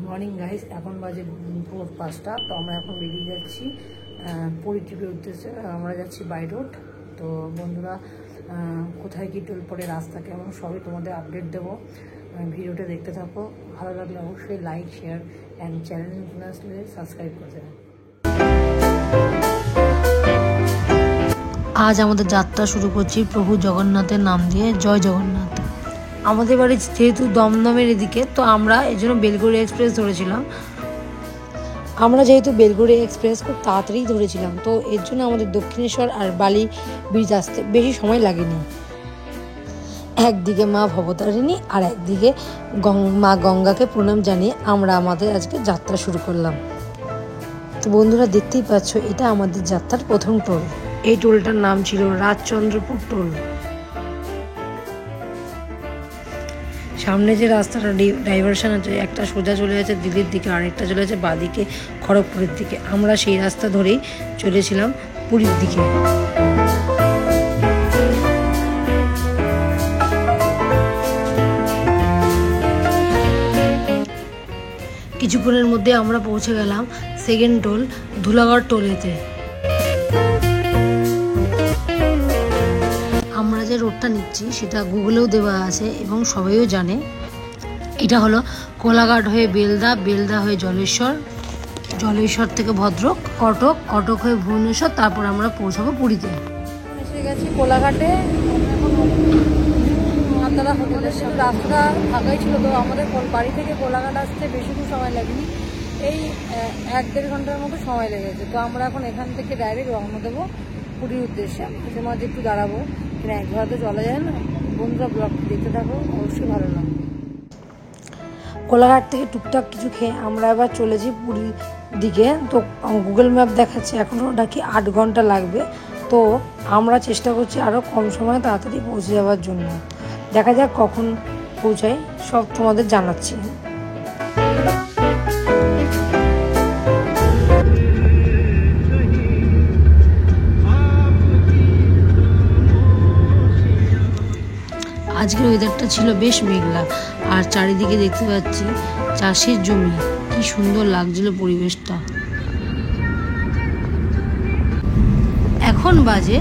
Morning guys, এখন বাজে 5টা। তো আমরা এখন বেরিয়ে যাচ্ছি পুরী ট্রিপের উদ্দেশ্যে। আমরা যাচ্ছি বাই রোড। তো বন্ধুরা, কোথায় কী টোল পড়ে, রাস্তা কেমন, সবই তোমাদের আপডেট দেবো। ভিডিওটা দেখতে থাকো। ভালো লাগলে অবশ্যই লাইক, শেয়ার অ্যান্ড চ্যানেল নতুন আসলে সাবস্ক্রাইব করে দেবেন। আজ আমাদের যাত্রা শুরু করছি প্রভু জগন্নাথের নাম দিয়ে। জয় জগন্নাথ। আমাদের বাড়ি যেহেতু দমদমের এদিকে, তো আমরা এই জন্য বেলঘড়িয়া এক্সপ্রেস ধরেছিলাম। আমরা যেহেতু বেলঘড়িয়া এক্সপ্রেস খুব তাড়াতাড়ি ধরেছিলাম, তো এর জন্য আমাদের দক্ষিণেশ্বর আর বালি ব্রিজ আসতে বেশি সময় লাগেনি। একদিকে মা ভবতারিণী আর একদিকে মা গঙ্গাকে প্রণাম জানিয়ে আমরা আমাদের আজকে যাত্রা শুরু করলাম। তো বন্ধুরা, দেখতেই পাচ্ছ, এটা আমাদের যাত্রার প্রথম টোল। এই টোলটার নাম ছিল রাজচন্দ্রপুর টোল। সামনে যে রাস্তাটা ডাইভারশন আছে, একটা সোজা চলে যাচ্ছে দিল্লির দিকে, আরেকটা চলে যাচ্ছে বাঁদিকে খড়গপুরের দিকে। আমরা সেই রাস্তা ধরেই চলেছিলাম পুরীর দিকে। কিছুক্ষণের মধ্যে আমরা পৌঁছে গেলাম সেকেন্ড টোল ধুলাগড় টোলেতে। আমরা যে রোডটা নিচ্ছি সেটা গুগলেও দেওয়া আছে এবং সবাইও জানে। এটা হলো কোলাঘাট হয়ে বেলদা, বেলদা হয়ে জলেশ্বর, জলেশ্বর থেকে ভদ্রক, কটক, কটক হয়ে ভুবনেশ্বর, তারপর আমরা পৌঁছাবো পুরীতে। এসে গেছি কোলাঘাটে। মাতারা হোটেলের সামনে। রাস্তাটা ফাঁকাই ছিল, তো আমাদের বাড়ি থেকে কোলাঘাট আসতে বেশি দূর সময় লাগেনি, এই 1-1.5 ঘন্টার মতো সময় লেগেছে। তো আমরা এখন এখান থেকে ডাইরেক্ট রওনা দেবো পুরীর উদ্দেশ্যে। মাঝে মাঝে একটু দাঁড়াবো, কিন্তু একভাবে তো চলা যায় না। বন্ধুরা, ব্লগটি দেখতে থাকো, অবশ্যই ভালো লাগবে। কোলাঘাট থেকে টুকটাক কিছু খেয়ে আমরা এবার চলেছি পুরীর দিকে। তো গুগল ম্যাপ দেখাচ্ছে এখনও নাকি 8 ঘন্টা লাগবে। তো আমরা চেষ্টা করছি আরও কম সময়ে তাড়াতাড়ি পৌঁছে যাওয়ার জন্য। দেখা যাক কখন পৌঁছাই, সব তোমাদের জানাচ্ছি। আজকের ওয়েদারটা ছিল বেশ মেঘলা, আর চারিদিকে দেখতে পাচ্ছি চাষের জমি। কি সুন্দর লাগছিল পরিবেশটা। এখন বাজে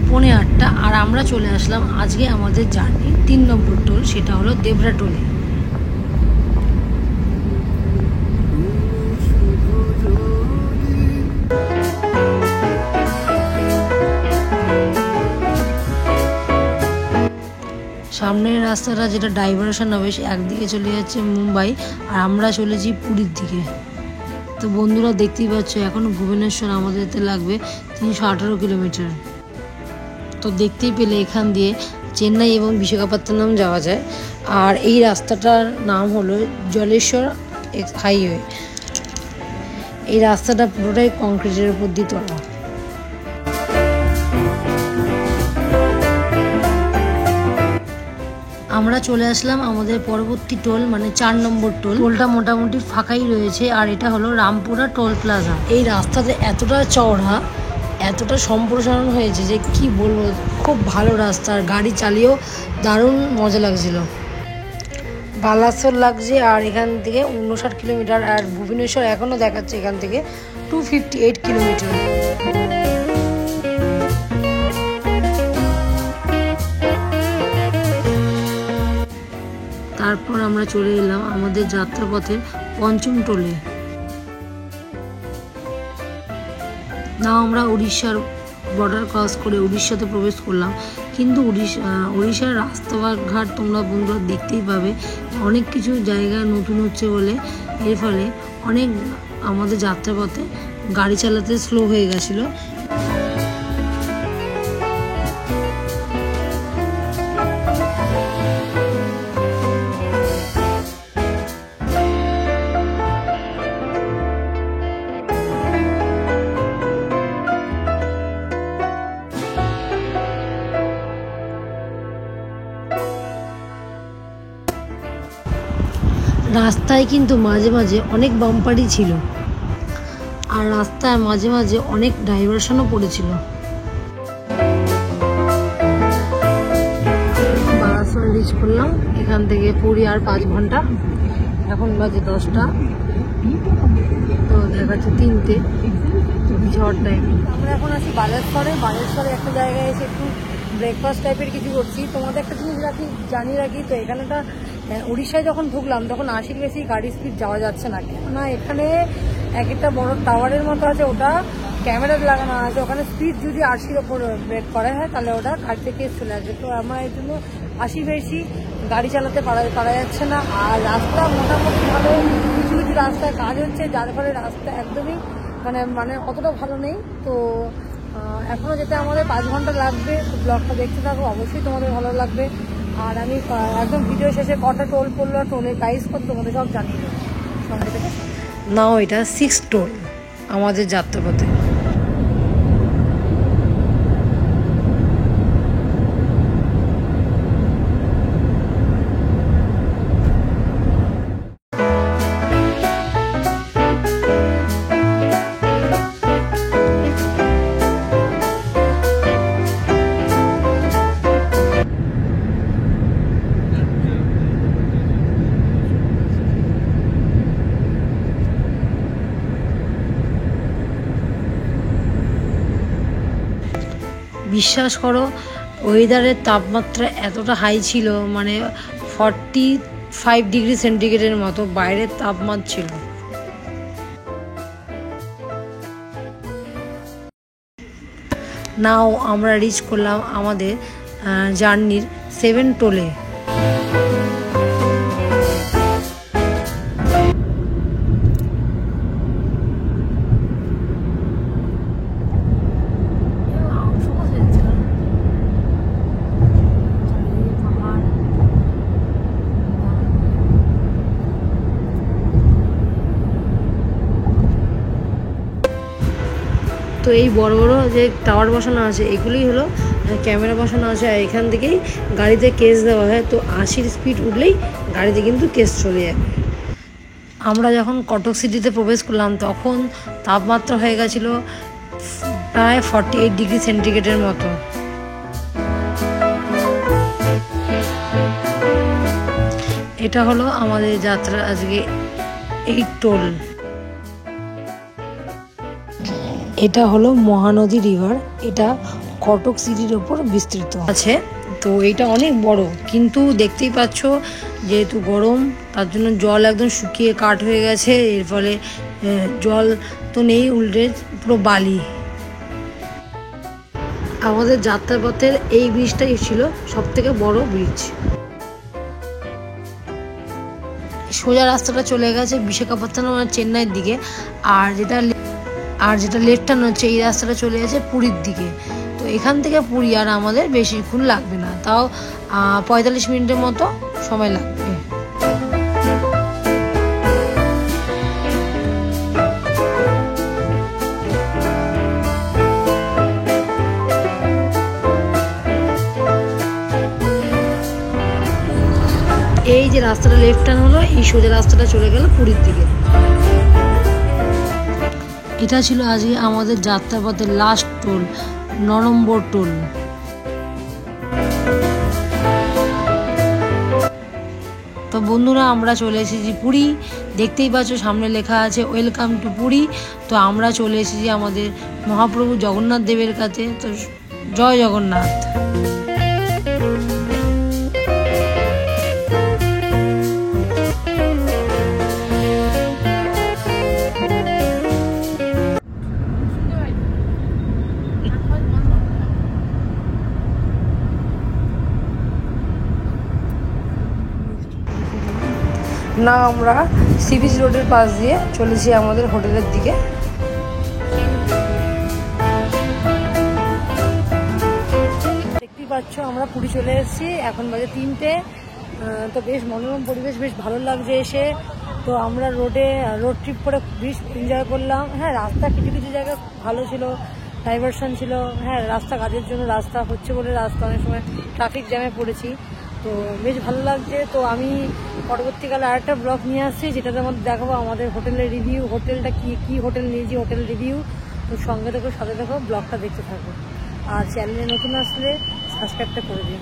8:45 আর আমরা চলে আসলাম আজকে আমাদের জার্নি 3 নম্বর টোল, সেটা হলো দেবরা টোলে। সামনের রাস্তাটা যেটা ডাইভারশন হবে, সে একদিকে চলে যাচ্ছে মুম্বাই, আর আমরা চলেছি পুরীর দিকে। তো বন্ধুরা, দেখতেই পাচ্ছ এখনও ভুবনেশ্বর আমাদেরতে লাগবে 318 কিলোমিটার। তো দেখতেই পেলে এখান দিয়ে চেন্নাই এবং বিশাখাপত্তনম যাওয়া যায়। আর এই রাস্তাটার নাম হলো জলেশ্বর হাইওয়ে। এই রাস্তাটা পুরোটাই কংক্রিটের উপর দিয়ে তোলা। আমরা চলে আসলাম আমাদের পরবর্তী টোল, মানে 4 নম্বর টোল। টোলটা মোটামুটি ফাঁকাই রয়েছে, আর এটা হলো রামপুরা টোল প্লাজা। এই রাস্তাতে এতটা চওড়া, এতটা সম্প্রসারণ হয়েছে যে কি বলবো, খুব ভালো রাস্তা। আর গাড়ি চালিয়েও দারুণ মজা লাগছিল। বালাসোর লাগছে, আর এখান থেকে 59 কিলোমিটার। আর ভুবনেশ্বর এখনও দেখাচ্ছে এখান থেকে 258 কিলোমিটার। তারপর আমরা চলে এলাম আমাদের যাত্রাপথের 5ম টোলে। না, আমরা উড়িষ্যার বর্ডার ক্রস করে উড়িষ্যাতে প্রবেশ করলাম। কিন্তু উড়িষ্যার রাস্তাঘাট তোমরা বন্ধুরা দেখতেই পাবে, অনেক কিছু জায়গা নতুন হচ্ছে বলে এর ফলে অনেক আমাদের যাত্রাপথে গাড়ি চালাতে স্লো হয়ে গেছিলো। রাস্তায় কিন্তু মাঝে মাঝে অনেক বাম্পারই ছিল, আর রাস্তায় মাঝে মাঝে অনেক ডাইভারশনও পড়েছিল। বারাসাত রিচ করলাম, এখান থেকে পুরী আর 5 ঘন্টা। এখন বাজে 10টা। তো দেখাচ্ছে 3টে, ঝড় টাইম। আমরা এখন আছি বালেশ্বরে একটা জায়গায় এসে একটু ব্রেকফাস্ট টাইপের কিছু করছি। তোমাদের একটা জিনিস জানিয়ে রাখি, তো এখানেটা উড়িষ্যায় যখন ঢুকলাম তখন 80-র বেশি গাড়ি স্পিড যাওয়া যাচ্ছে না। কেননা এখানে একটা বড় টাওয়ারের মতো আছে, ওটা ক্যামেরা লাগানো আছে, ওখানে স্পিড যদি 80-র ওপর ব্রেক করা হয় তাহলে ওটা গাড়িতে কেস চলে আসবে। তো আমরা এর জন্য 80 বেশি গাড়ি চালাতে পারা যাচ্ছে না। আর রাস্তা মোটামুটি ভালো, কিছু কিছু রাস্তায় কাজ হচ্ছে, যার ফলে রাস্তা একদমই মানে অতটা ভালো নেই। তো এখনও যেতে আমাদের 5 ঘন্টা লাগবে। ব্লগটা দেখতে থাকো, অবশ্যই তোমাদের ভালো লাগবে। আর আমি একদম ভিডিও শেষে কটা টোল পড়লো, টোলের প্রাইস কত তোমাদের সব জানিয়ে দেবো সঙ্গে থেকে। নাও এটা 6 টোল আমাদের যাত্রাপথে। বিশ্বাস করো, ওয়েদারের তাপমাত্রা এতটা হাই ছিল, মানে 45 ডিগ্রি সেন্টিগ্রেডের মতো বাইরের তাপমাত্রা ছিল। নাও আমরা রিচ করলাম আমাদের জার্নির 7 টোলে। তো এই বড় বড় যে টাওয়ার বসানো আছে এগুলোই হলো ক্যামেরা বসানো আছে, আর এখান থেকেই গাড়িতে কেস দেওয়া হয়। তো 80-র স্পিড উঠলেই গাড়িতে কিন্তু কেস চলে যাবে। আমরা যখন কটক সিটিতে প্রবেশ করলাম তখন তাপমাত্রা হয়ে গেছিলো প্রায় 48 ডিগ্রি সেন্টিগ্রেডের মতো। এটা হলো আমাদের যাত্রা আজকে 8 টোল। এটা হলো মহানদী রিভার, এটা কটক সিটির ওপর বিস্তৃত আছে। তো এটা অনেক বড়, কিন্তু দেখতেই পাচ্ছ যেহেতু গরম তার জন্য জল একদম শুকিয়ে কাঠ হয়ে গেছে। এর ফলে জল তো নেই, উল্টে পুরো বালি। আমাদের যাত্রাপথের এই ব্রিজটাই ছিল সব থেকে বড় ব্রিজ। সোজা রাস্তাটা চলে গেছে বিশাখাপত্তনম আর চেন্নাইয়ের দিকে, আর যেটা লেফট টার্ন হচ্ছে এই রাস্তাটা চলে গেছে পুরীর দিকে। তো এখান থেকে পুরী আর আমাদের বেশিক্ষণ লাগবে না, তাও 45 মিনিটের মতো সময় লাগবে। এই যে রাস্তাটা লেফট টার্ন হলো, এই সোজা রাস্তাটা চলে গেল পুরীর দিকে। এটা ছিল আজকে আমাদের যাত্রাপথের লাস্ট টোল, 9 নম্বর টোল। তো বন্ধুরা, আমরা চলে এসেছি পুরী। দেখতেই পাচ্ছ সামনে লেখা আছে ওয়েলকাম টু পুরী। তো আমরা চলে এসেছি আমাদের মহাপ্রভু জগন্নাথ দেবের কাছে। তো জয় জগন্নাথ। না, আমরা সি বিচ রোডের পাশ দিয়ে চলেছি আমাদের হোটেলের দিকে। দেখতেই পাচ্ছ আমরা পুরী চলে এসেছি, এখন বাজে 3টে। তো বেশ মনোরম পরিবেশ, বেশ ভালো লাগছে এসে। তো আমরা রোড ট্রিপ করে বেশ এনজয় করলাম। হ্যাঁ, রাস্তা কিছু কিছু জায়গায় ভালো ছিল, ডাইভারশন ছিল। হ্যাঁ, রাস্তা কাজের জন্য রাস্তা হচ্ছে বলে রাস্তা অনেক সময় ট্রাফিক জ্যামে পড়েছি। তো বেশ ভালো লাগছে। তো আমি পরবর্তীকালে আরেকটা ব্লগ নিয়ে আসছি, যেটাতে আমাদের দেখাবো আমাদের হোটেলের রিভিউ, হোটেলটা কি হোটেল নিয়েছি, হোটেল রিভিউ। তো সঙ্গে দেখো, সাথে দেখো, ব্লগটা দেখতে থাকো। আর চ্যানেলে নতুন আসলে সাবস্ক্রাইবটা করে দিন।